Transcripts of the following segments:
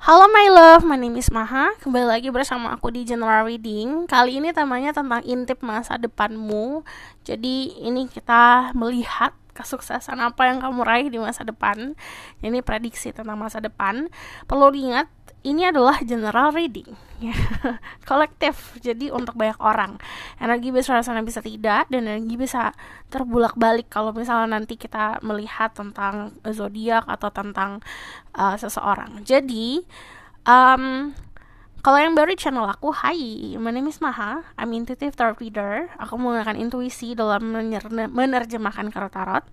Halo my love, my name is Maha. Kembali lagi bersama aku di General Reading. Kali ini temanya tentang intip masa depanmu. Jadi ini kita melihat kesuksesan apa yang kamu raih di masa depan. Ini prediksi tentang masa depan. Perlu diingat, ini adalah general reading, kolektif, jadi untuk banyak orang. Energi bisa rasanya bisa tidak, dan energi bisa terbulak-balik kalau misalnya nanti kita melihat tentang zodiak atau tentang seseorang. Jadi kalau yang baru di channel aku, hai, my name is Maha, I'm intuitive tarot reader. Aku menggunakan intuisi dalam menerjemahkan kartu tarot.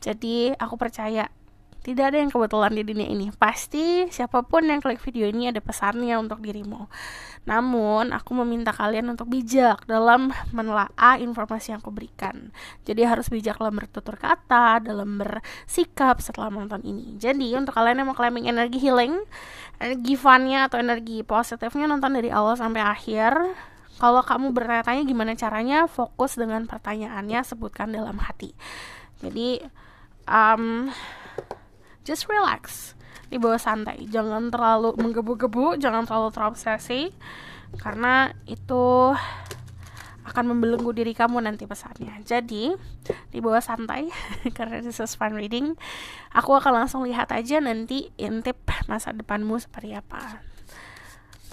Jadi aku percaya tidak ada yang kebetulan di dunia ini. Pasti siapapun yang klik video ini ada pesannya untuk dirimu. Namun, aku meminta kalian untuk bijak dalam menelaah informasi yang aku berikan. Jadi harus bijak dalam bertutur kata, dalam bersikap setelah menonton ini. Jadi, untuk kalian yang mau claiming energi healing, energi funnya atau energi positifnya, nonton dari awal sampai akhir. Kalau kamu bertanya-tanya gimana caranya, fokus dengan pertanyaannya, sebutkan dalam hati. Jadi, just relax, dibawa santai, jangan terlalu menggebu-gebu, jangan terlalu terobsesi, karena itu akan membelenggu diri kamu nanti pesannya. Jadi dibawa santai karena this is fun reading. Aku akan langsung lihat aja nanti intip masa depanmu seperti apa.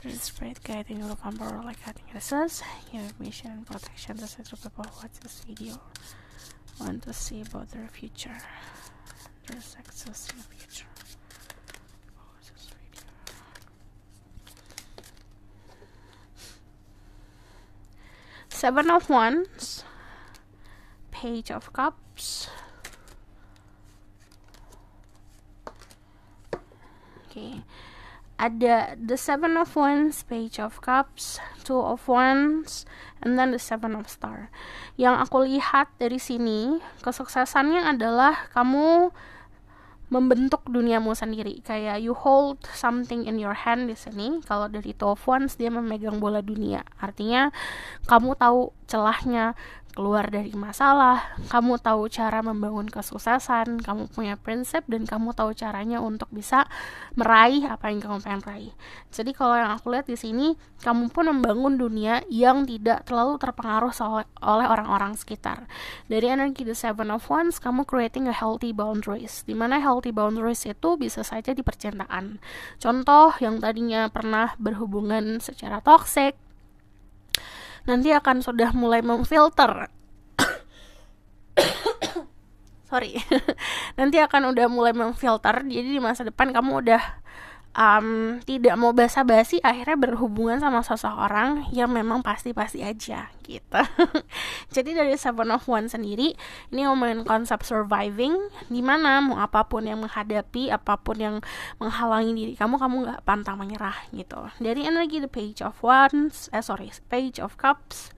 There's spirit guiding you from power like guiding us. You have mission and protection to set people who watch this video want to see about their future. There's success in the future. Seven of Wands, Page of Cups. Okay. Ada the Seven of Wands, Page of Cups, Two of Wands, and then the Seven of Star. Yang aku lihat dari sini, kesuksesannya adalah kamu membentuk duniamu sendiri. Kayak you hold something in your hand di sini. Kalau dari Two of Wands, dia memegang bola dunia. Artinya kamu tahu celahnya keluar dari masalah, kamu tahu cara membangun kesuksesan, kamu punya prinsip, dan kamu tahu caranya untuk bisa meraih apa yang kamu pengen raih. Jadi kalau yang aku lihat di sini, kamu pun membangun dunia yang tidak terlalu terpengaruh oleh orang-orang sekitar. Dari energi The Seven of Wands, kamu creating a healthy boundaries, dimana healthy boundaries itu bisa saja di percintaan. Contoh, yang tadinya pernah berhubungan secara toxic, nanti akan sudah mulai memfilter nanti akan udah mulai memfilter. Jadi di masa depan kamu udah tidak mau basa-basi, akhirnya berhubungan sama seseorang yang memang pasti-pasti aja gitu. Jadi dari Seven of Wands sendiri, ini ngomongin konsep surviving, dimana mau apapun yang menghadapi, apapun yang menghalangi diri kamu gak pantang menyerah gitu. Dari energi the Page of Wands, Page of Cups,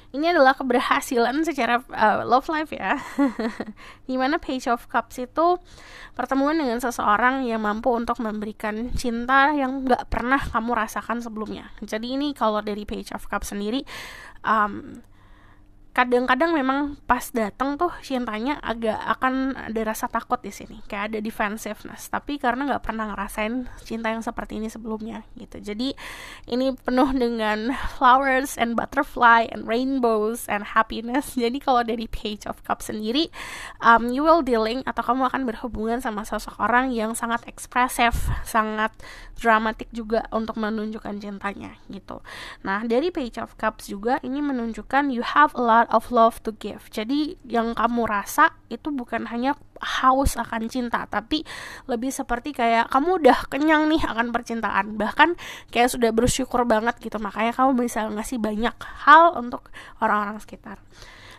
ini adalah keberhasilan secara love life ya. Dimana Page of Cups itu pertemuan dengan seseorang yang mampu untuk memberikan cinta yang gak pernah kamu rasakan sebelumnya. Jadi ini kalau dari Page of Cups sendiri, kadang-kadang memang pas datang tuh cintanya agak akan ada rasa takut di sini, kayak ada defensiveness, tapi karena nggak pernah ngerasain cinta yang seperti ini sebelumnya gitu. Jadi ini penuh dengan flowers and butterfly and rainbows and happiness. Jadi kalau dari Page of Cups sendiri, you will dealing atau kamu akan berhubungan sama seseorang yang sangat ekspresif, sangat dramatik juga untuk menunjukkan cintanya gitu. Nah dari Page of Cups juga ini menunjukkan you have a lot of love to give. Jadi yang kamu rasa itu bukan hanya haus akan cinta, tapi lebih seperti kayak kamu udah kenyang nih akan percintaan, bahkan kayak sudah bersyukur banget gitu, makanya kamu bisa ngasih banyak hal untuk orang-orang sekitar.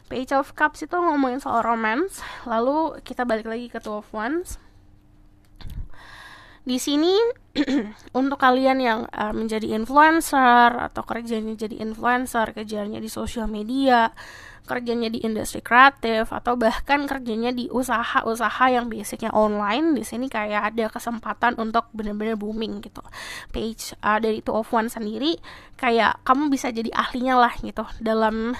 Page of Cups itu ngomongin soal romance. Lalu kita balik lagi ke Two of Wands. Di sini untuk kalian yang menjadi influencer atau kerjanya jadi influencer, kerjanya di sosial media, kerjanya di industri kreatif, atau bahkan kerjanya di usaha-usaha yang basicnya online, di sini kayak ada kesempatan untuk benar-benar booming gitu. Page dari Two of Wands sendiri kayak kamu bisa jadi ahlinya lah gitu dalam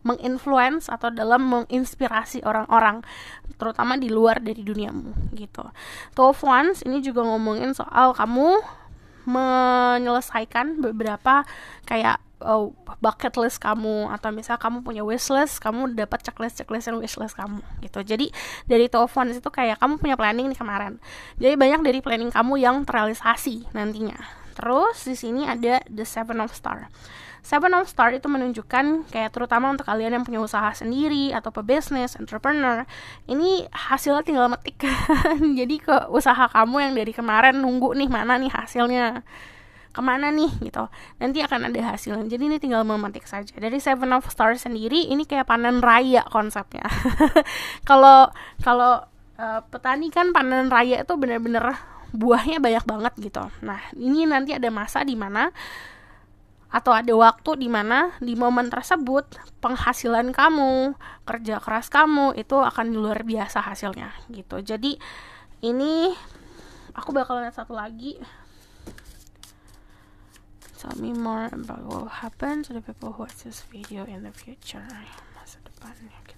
menginfluence atau dalam menginspirasi orang-orang, terutama di luar dari duniamu gitu. Two of Wands ini juga ngomongin soal kamu menyelesaikan beberapa kayak bucket list kamu, atau misal kamu punya wish list, kamu dapat checklist dan wish list kamu gitu. Jadi dari Two of Wands itu kayak kamu punya planning nih kemarin, jadi banyak dari planning kamu yang terrealisasi nantinya. Terus di sini ada the Seven of Star. Seven of Star itu menunjukkan kayak terutama untuk kalian yang punya usaha sendiri atau pebisnis, entrepreneur, ini hasilnya tinggal metik. Jadi ke usaha kamu yang dari kemarin nunggu nih mana nih hasilnya, kemana nih gitu, nanti akan ada hasilnya. Jadi ini tinggal memetik saja. Dari Seven of Stars sendiri ini kayak panen raya konsepnya. Kalau petani kan panen raya itu benar-benar buahnya banyak banget gitu. Nah ini nanti ada masa di mana atau ada waktu di mana di momen tersebut penghasilan kamu, kerja keras kamu itu akan luar biasa hasilnya gitu. Jadi ini aku bakal lihat satu lagi. Tell me more about what will happen to the people who watch this video in the future. Masa depannya gitu.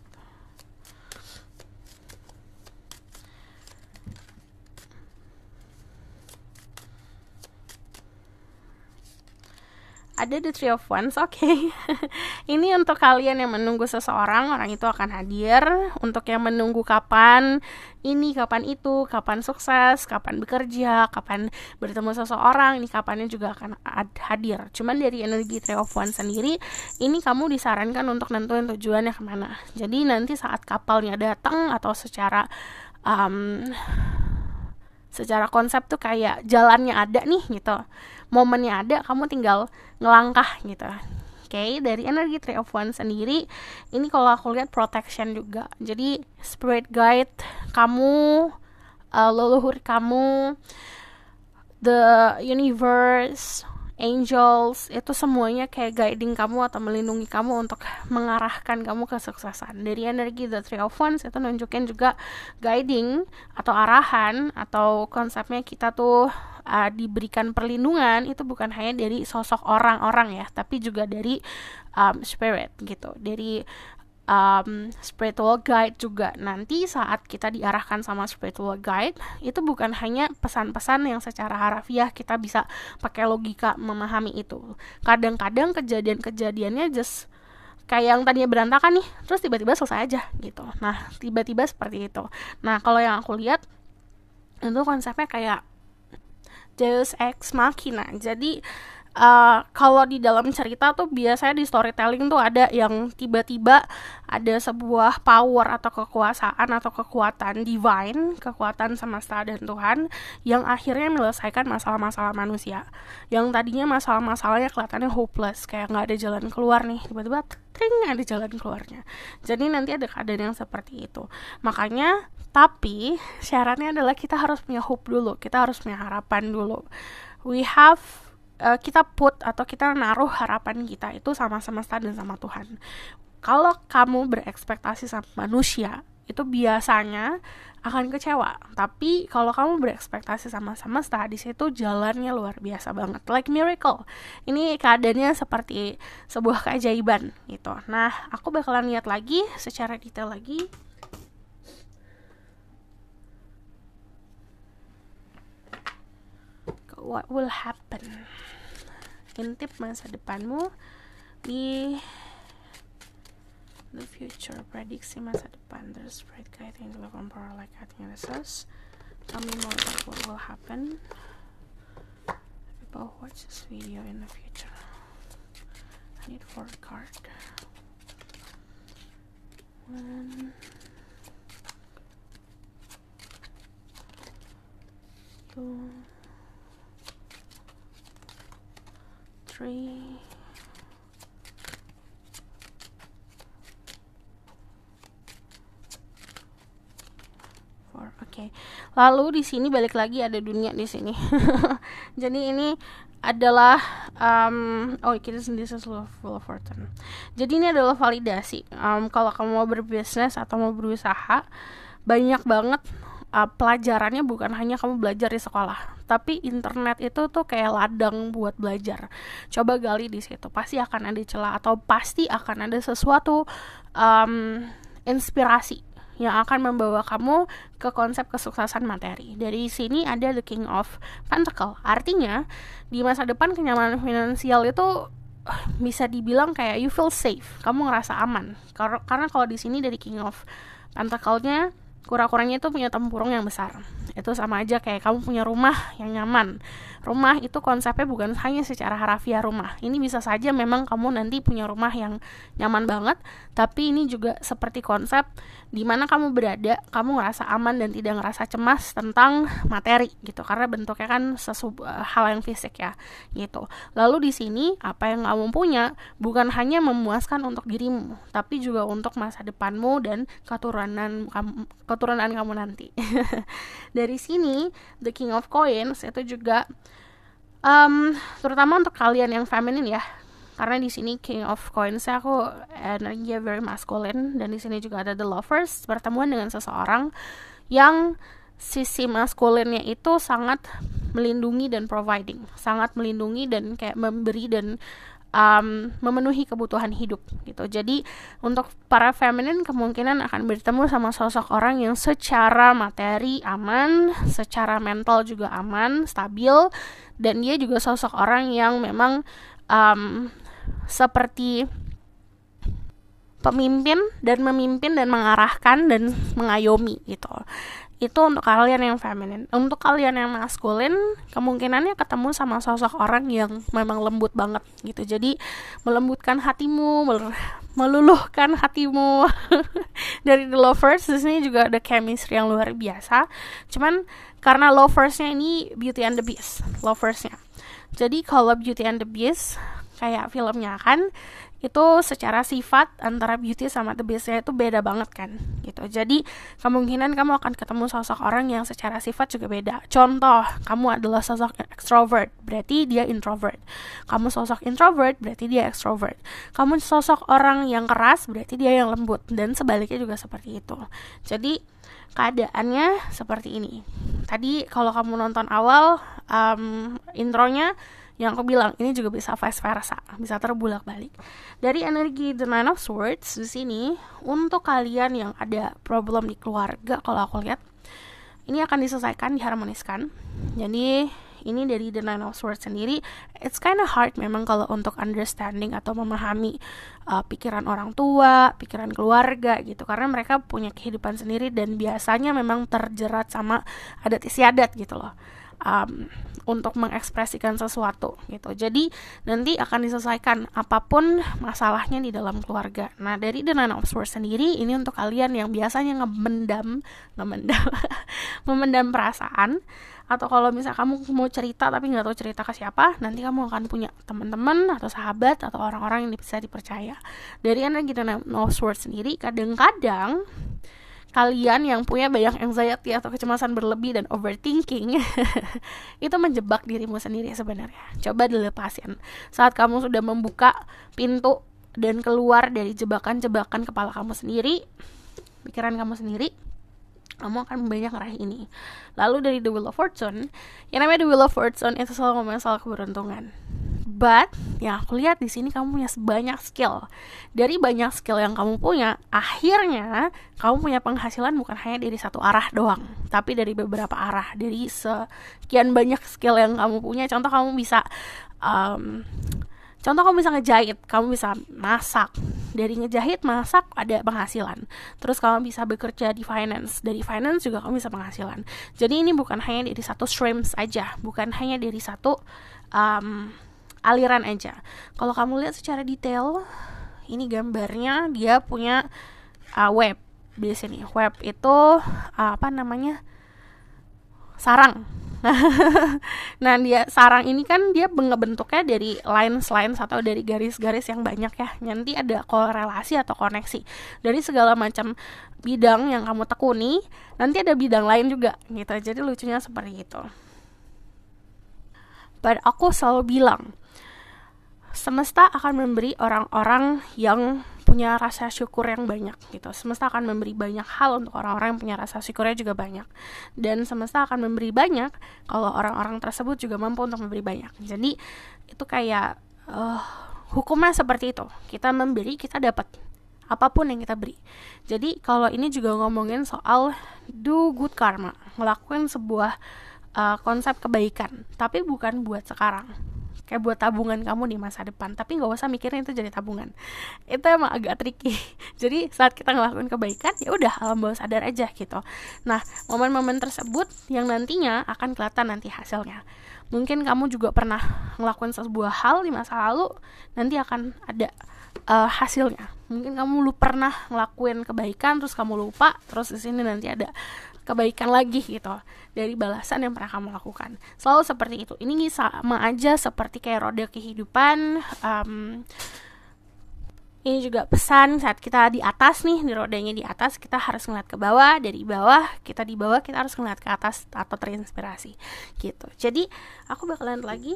Ada the Three of Wands, oke. Ini untuk kalian yang menunggu seseorang, orang itu akan hadir. Untuk yang menunggu kapan ini, kapan itu, kapan sukses, kapan bekerja, kapan bertemu seseorang, ini kapannya juga akan hadir. Cuman dari energi Three of Wands sendiri, ini kamu disarankan untuk nentuin tujuannya kemana. Jadi nanti saat kapalnya datang atau secara konsep tuh kayak jalannya ada nih gitu, momennya ada, kamu tinggal ngelangkah gitu. Oke, dari energi Three of Wands sendiri, ini kalau aku lihat protection juga. Jadi spirit guide kamu, leluhur kamu, the universe, angels, itu semuanya kayak guiding kamu atau melindungi kamu untuk mengarahkan kamu ke kesuksesan. Dari energi the Three of Wands itu nunjukin juga guiding atau arahan, atau konsepnya kita tuh diberikan perlindungan itu bukan hanya dari sosok orang-orang ya, tapi juga dari spirit gitu, dari spiritual guide juga. Nanti saat kita diarahkan sama spiritual guide, itu bukan hanya pesan-pesan yang secara harafiah kita bisa pakai logika memahami itu. Kadang-kadang kejadian-kejadiannya just kayak yang tadinya berantakan nih, terus tiba-tiba selesai aja gitu. Nah, tiba-tiba seperti itu. Nah, kalau yang aku lihat itu konsepnya kayak Deus Ex Machina. Jadi kalau di dalam cerita tuh biasanya di storytelling tuh ada yang tiba-tiba ada sebuah power atau kekuasaan atau kekuatan divine, kekuatan semesta dan Tuhan yang akhirnya menyelesaikan masalah-masalah manusia. Yang tadinya masalah-masalahnya kelihatannya hopeless, kayak nggak ada jalan keluar nih, tiba-tiba tring ada jalan keluarnya. Jadi nanti ada keadaan yang seperti itu. Makanya tapi syaratnya adalah kita harus punya hope dulu, kita harus punya harapan dulu. Kita put atau kita naruh harapan kita itu sama semesta dan sama Tuhan. Kalau kamu berekspektasi sama manusia, itu biasanya akan kecewa. Tapi kalau kamu berekspektasi sama semesta, di situ jalannya luar biasa banget, like miracle. Ini keadaannya seperti sebuah keajaiban gitu. Nah, aku bakalan lihat lagi secara detail lagi. What will happen? Intip masa depanmu di the future, prediksi masa depan. There's bright guiding the power like guiding the stars. Tell me more about what will happen. People watch this video in the future. I need 4 card. 1, 2, 3, 4. Oke. Lalu di sini balik lagi ada dunia di sini. Jadi ini adalah this is full of fortune. Jadi ini adalah validasi. Kalau kamu mau berbisnis atau mau berusaha, banyak banget pelajarannya bukan hanya kamu belajar di sekolah, tapi internet itu tuh kayak ladang buat belajar. Coba gali di situ, pasti akan ada celah atau pasti akan ada sesuatu inspirasi yang akan membawa kamu ke konsep kesuksesan materi. Dari sini ada the King of Pentacle. Artinya di masa depan kenyamanan finansial itu bisa dibilang kayak you feel safe, kamu ngerasa aman. Karena kalau di sini dari King of Pentacle-nya kura-kuranya itu punya tempurung yang besar. Itu sama aja kayak kamu punya rumah yang nyaman. Rumah itu konsepnya bukan hanya secara harafiah rumah. Ini bisa saja memang kamu nanti punya rumah yang nyaman banget, tapi ini juga seperti konsep di mana kamu berada, kamu ngerasa aman dan tidak ngerasa cemas tentang materi gitu, karena bentuknya kan hal yang fisik ya gitu. Lalu di sini apa yang kamu punya bukan hanya memuaskan untuk dirimu, tapi juga untuk masa depanmu dan keturunan kamu nanti. Dari sini the King of Coins itu juga terutama untuk kalian yang feminin ya, karena di sini King of Coins aku energinya very masculine, dan di sini juga ada the Lovers, pertemuan dengan seseorang yang sisi maskulinnya itu sangat melindungi dan providing, sangat melindungi dan kayak memberi dan memenuhi kebutuhan hidup gitu. Jadi untuk para feminin kemungkinan akan bertemu sama sosok orang yang secara materi aman, secara mental juga aman, stabil, dan dia juga sosok orang yang memang seperti pemimpin dan memimpin dan mengarahkan dan mengayomi gitu. Itu untuk kalian yang feminin. Untuk kalian yang maskulin, kemungkinannya ketemu sama sosok orang yang memang lembut banget gitu. Jadi melembutkan hatimu, meluluhkan hatimu. Dari the Lovers, di sini juga ada chemistry yang luar biasa. Cuman karena Lovers-nya ini Beauty and the Beast, Lovers-nya. Jadi kalau Beauty and the Beast kayak filmnya kan, itu secara sifat antara Beauty sama The Beast-nya itu beda banget kan gitu. Jadi kemungkinan kamu akan ketemu sosok orang yang secara sifat juga beda. Contoh, kamu adalah sosok extrovert, berarti dia introvert. Kamu sosok introvert, berarti dia extrovert. Kamu sosok orang yang keras, berarti dia yang lembut, dan sebaliknya juga seperti itu. Jadi keadaannya seperti ini. Tadi kalau kamu nonton awal intronya, yang aku bilang ini juga bisa vice versa, bisa terbulak-balik. Dari energi The Nine of Swords di sini, untuk kalian yang ada problem di keluarga, kalau aku lihat ini akan diselesaikan, diharmoniskan. Jadi ini dari The Nine of Swords sendiri, it's kind of hard memang kalau untuk understanding atau memahami pikiran orang tua, pikiran keluarga gitu, karena mereka punya kehidupan sendiri dan biasanya memang terjerat sama adat istiadat gitu loh. Untuk mengekspresikan sesuatu gitu. Jadi nanti akan diselesaikan apapun masalahnya di dalam keluarga. Nah, dari The Nine of Swords sendiri, ini untuk kalian yang biasanya memendam perasaan, atau kalau misal kamu mau cerita tapi nggak tahu cerita ke siapa, nanti kamu akan punya teman-teman atau sahabat atau orang-orang yang bisa dipercaya. Dari energi The Nine of Swords sendiri, kadang-kadang kalian yang punya banyak anxiety atau kecemasan berlebih dan overthinking itu menjebak dirimu sendiri sebenarnya. Coba dilepasin. Saat kamu sudah membuka pintu dan keluar dari jebakan-jebakan kepala kamu sendiri, pikiran kamu sendiri, kamu akan banyak meraih ini. Lalu dari The Wheel of Fortune, yang namanya The Wheel of Fortune itu selalu ngomongin soal keberuntungan. But yang aku lihat di sini kamu punya banyak skill. Dari banyak skill yang kamu punya, akhirnya kamu punya penghasilan bukan hanya dari satu arah doang, tapi dari beberapa arah. Dari sekian banyak skill yang kamu punya, contoh kamu bisa ngejahit, kamu bisa masak. Dari ngejahit, masak ada penghasilan. Terus kamu bisa bekerja di finance. Dari finance juga kamu bisa penghasilan. Jadi ini bukan hanya dari satu streams aja, bukan hanya dari satu aliran aja. Kalau kamu lihat secara detail, ini gambarnya dia punya web di sini. Web itu sarang. Nah, dia sarang ini kan dia bentuknya dari lines atau dari garis-garis yang banyak ya. Nanti ada korelasi atau koneksi dari segala macam bidang yang kamu tekuni. Nanti ada bidang lain juga gitu. Jadi lucunya seperti itu. But aku selalu bilang, semesta akan memberi orang-orang yang punya rasa syukur yang banyak gitu. Semesta akan memberi banyak hal untuk orang-orang yang punya rasa syukurnya juga banyak. Dan semesta akan memberi banyak kalau orang-orang tersebut juga mampu untuk memberi banyak. Jadi itu kayak hukumnya seperti itu. Kita memberi, kita dapat apapun yang kita beri. Jadi kalau ini juga ngomongin soal do good karma, ngelakuin sebuah konsep kebaikan, tapi bukan buat sekarang, kayak buat tabungan kamu di masa depan, tapi nggak usah mikirin itu jadi tabungan. Itu emang agak tricky. Jadi saat kita ngelakuin kebaikan, ya udah alam bawah sadar aja gitu. Nah, momen-momen tersebut yang nantinya akan kelihatan nanti hasilnya. Mungkin kamu juga pernah ngelakuin sebuah hal di masa lalu, nanti akan ada hasilnya. Mungkin kamu pernah ngelakuin kebaikan terus kamu lupa, terus di sini nanti ada kebaikan lagi gitu dari balasan yang pernah kamu lakukan. Selalu seperti itu. Ini sama aja seperti kayak roda kehidupan. Ini juga pesan saat kita di atas nih, di rodanya di atas, kita harus ngeliat ke bawah. Dari bawah, kita di bawah, kita harus ngeliat ke atas atau terinspirasi gitu. Jadi aku bakalan lagi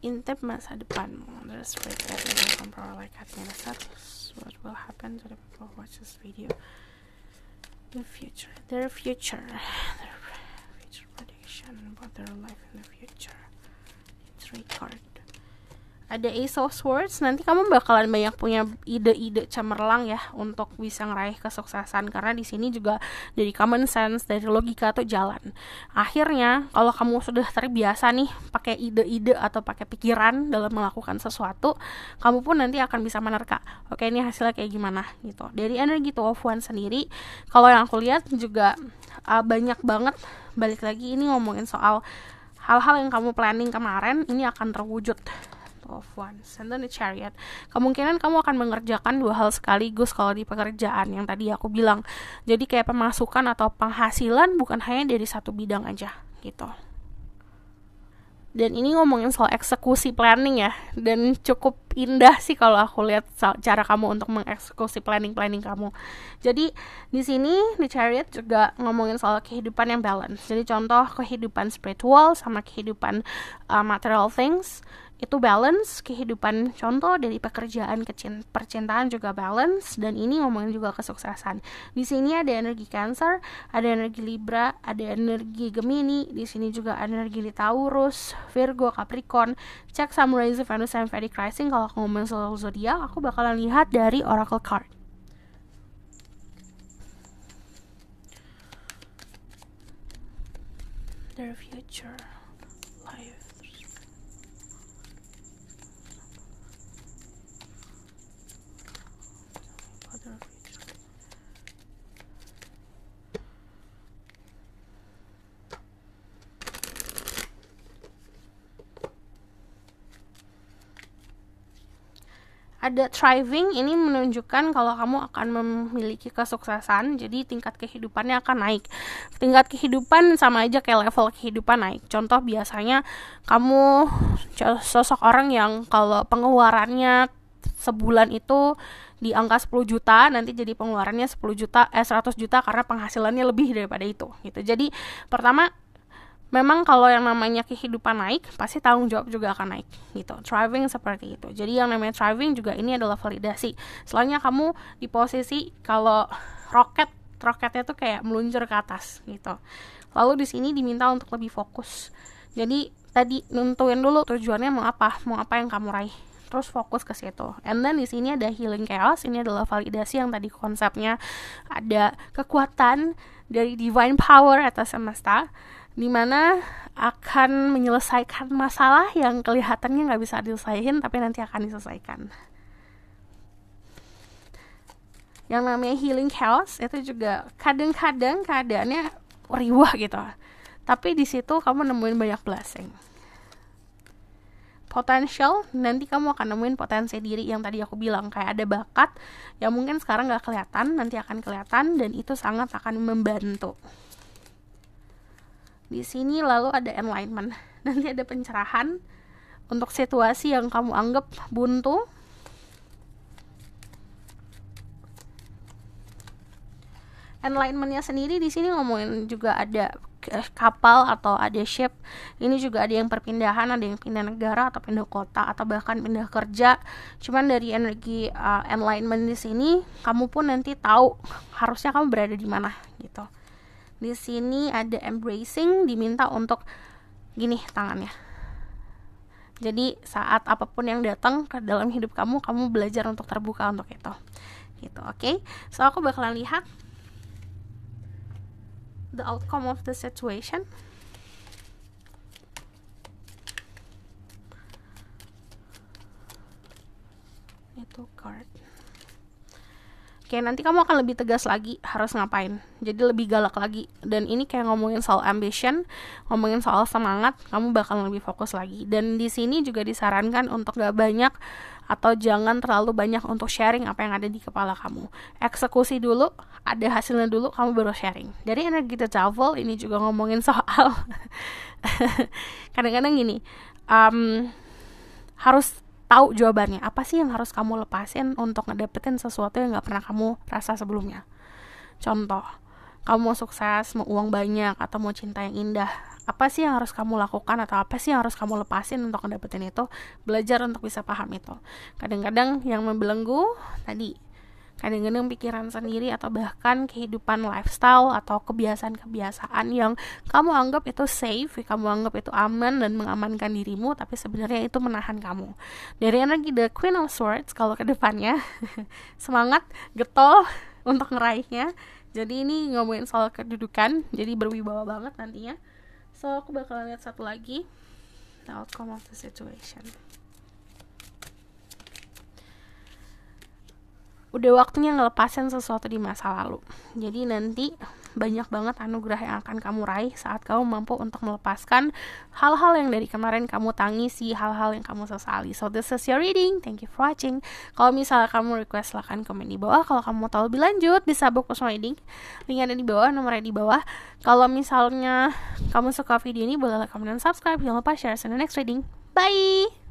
intip masa depanmu. There's great that you will control like what will happen to the people who watch this video. The future, their future prediction about their life in the future. It's record. Ada Ace of Swords. Nanti kamu bakalan banyak punya ide-ide cemerlang ya untuk bisa ngeraih kesuksesan, karena di sini juga dari common sense, dari logika tuh jalan. Akhirnya kalau kamu sudah terbiasa nih pakai ide-ide atau pakai pikiran dalam melakukan sesuatu, kamu pun nanti akan bisa menerka, oke ini hasilnya kayak gimana gitu. Dari energi Two of Wands sendiri, kalau yang aku lihat juga banyak banget, balik lagi ini ngomongin soal hal-hal yang kamu planning kemarin ini akan terwujud. Of Wands, and then the Chariot. Kemungkinan kamu akan mengerjakan dua hal sekaligus kalau di pekerjaan yang tadi aku bilang. Jadi kayak pemasukan atau penghasilan bukan hanya dari satu bidang aja gitu. Dan ini ngomongin soal eksekusi planning ya, dan cukup indah sih kalau aku lihat cara kamu untuk mengeksekusi planning kamu. Jadi di sini di Chariot juga ngomongin soal kehidupan yang balance. Jadi contoh kehidupan spiritual sama kehidupan material things itu balance. Kehidupan contoh dari pekerjaan ke percintaan juga balance, dan ini ngomongin juga kesuksesan. Di sini ada energi Cancer, ada energi Libra, ada energi Gemini, di sini juga ada energi Taurus, Virgo, Capricorn. Cek Samurai Venus and Vedic Rising. Kalau aku ngomongin soal zodiak, aku bakalan lihat dari Oracle card. Their future life. Ada thriving, ini menunjukkan kalau kamu akan memiliki kesuksesan, jadi tingkat kehidupannya akan naik. Tingkat kehidupan sama aja kayak level kehidupan naik. Contoh biasanya kamu sosok orang yang kalau pengeluarannya sebulan itu di angka 10 juta, nanti jadi pengeluarannya 100 juta karena penghasilannya lebih daripada itu gitu. Jadi pertama, memang kalau yang namanya kehidupan naik, pasti tanggung jawab juga akan naik gitu. Thriving seperti itu. Jadi yang namanya thriving juga ini adalah validasi. Soalnya kamu di posisi kalau roketnya tuh kayak meluncur ke atas gitu. Lalu di sini diminta untuk lebih fokus. Jadi tadi nentuin dulu tujuannya mau apa yang kamu raih. Terus fokus ke situ. And then di sini ada healing chaos. Ini adalah validasi yang tadi konsepnya ada kekuatan dari divine power atas semesta, dimana akan menyelesaikan masalah yang kelihatannya nggak bisa diselesaikan, tapi nanti akan diselesaikan. Yang namanya healing chaos itu juga kadang-kadang keadaannya riwah gitu, tapi di situ kamu nemuin banyak blessing. Potential, nanti kamu akan nemuin potensi diri yang tadi aku bilang, kayak ada bakat yang mungkin sekarang nggak kelihatan, nanti akan kelihatan, dan itu sangat akan membantu. Di sini lalu ada enlightenment, nanti ada pencerahan untuk situasi yang kamu anggap buntu. Enlightenment-nya sendiri di sini ngomongin juga ada kapal atau ada ship. Ini juga ada yang perpindahan, ada yang pindah negara atau pindah kota atau bahkan pindah kerja. Cuman dari energi enlightenment di sini, kamu pun nanti tahu harusnya kamu berada di mana gitu. Di sini ada embracing, diminta untuk gini tangannya. Jadi saat apapun yang datang ke dalam hidup kamu, kamu belajar untuk terbuka untuk itu. Gitu, oke? So aku bakalan lihat the outcome of the situation. Itu card. Oke, nanti kamu akan lebih tegas lagi harus ngapain. Jadi lebih galak lagi. Dan ini kayak ngomongin soal ambition, ngomongin soal semangat, kamu bakal lebih fokus lagi. Dan di sini juga disarankan untuk gak banyak atau jangan terlalu banyak untuk sharing apa yang ada di kepala kamu. Eksekusi dulu, ada hasilnya dulu, kamu baru sharing. Dari energi The Devil, ini juga ngomongin soal kadang-kadang gini, harus tahu jawabannya. Apa sih yang harus kamu lepasin untuk ngedapetin sesuatu yang gak pernah kamu rasa sebelumnya? Contoh, kamu mau sukses, mau uang banyak, atau mau cinta yang indah. Apa sih yang harus kamu lakukan atau apa sih yang harus kamu lepasin untuk ngedapetin itu? Belajar untuk bisa paham itu. Kadang-kadang yang membelenggu tadi, kadang-kadang pikiran sendiri atau bahkan kehidupan lifestyle atau kebiasaan-kebiasaan yang kamu anggap itu safe, kamu anggap itu aman dan mengamankan dirimu, tapi sebenarnya itu menahan kamu. Dari energi The Queen of Swords, kalau ke depannya semangat, getol untuk ngeraihnya. Jadi ini ngomongin soal kedudukan, jadi berwibawa banget nantinya. So aku bakalan lihat satu lagi, the outcome of the situation. Udah waktunya ngelepasin sesuatu di masa lalu. Jadi nanti banyak banget anugerah yang akan kamu raih saat kamu mampu untuk melepaskan hal-hal yang dari kemarin kamu tangisi, hal-hal yang kamu sesali. So this is your reading. Thank you for watching. Kalau misalnya kamu request, silahkan komen di bawah. Kalau kamu mau tahu lebih lanjut, bisa book personal reading. Link ada di bawah, nomornya di bawah. Kalau misalnya kamu suka video ini, boleh like, comment, dan subscribe. Jangan lupa share in the next reading. Bye!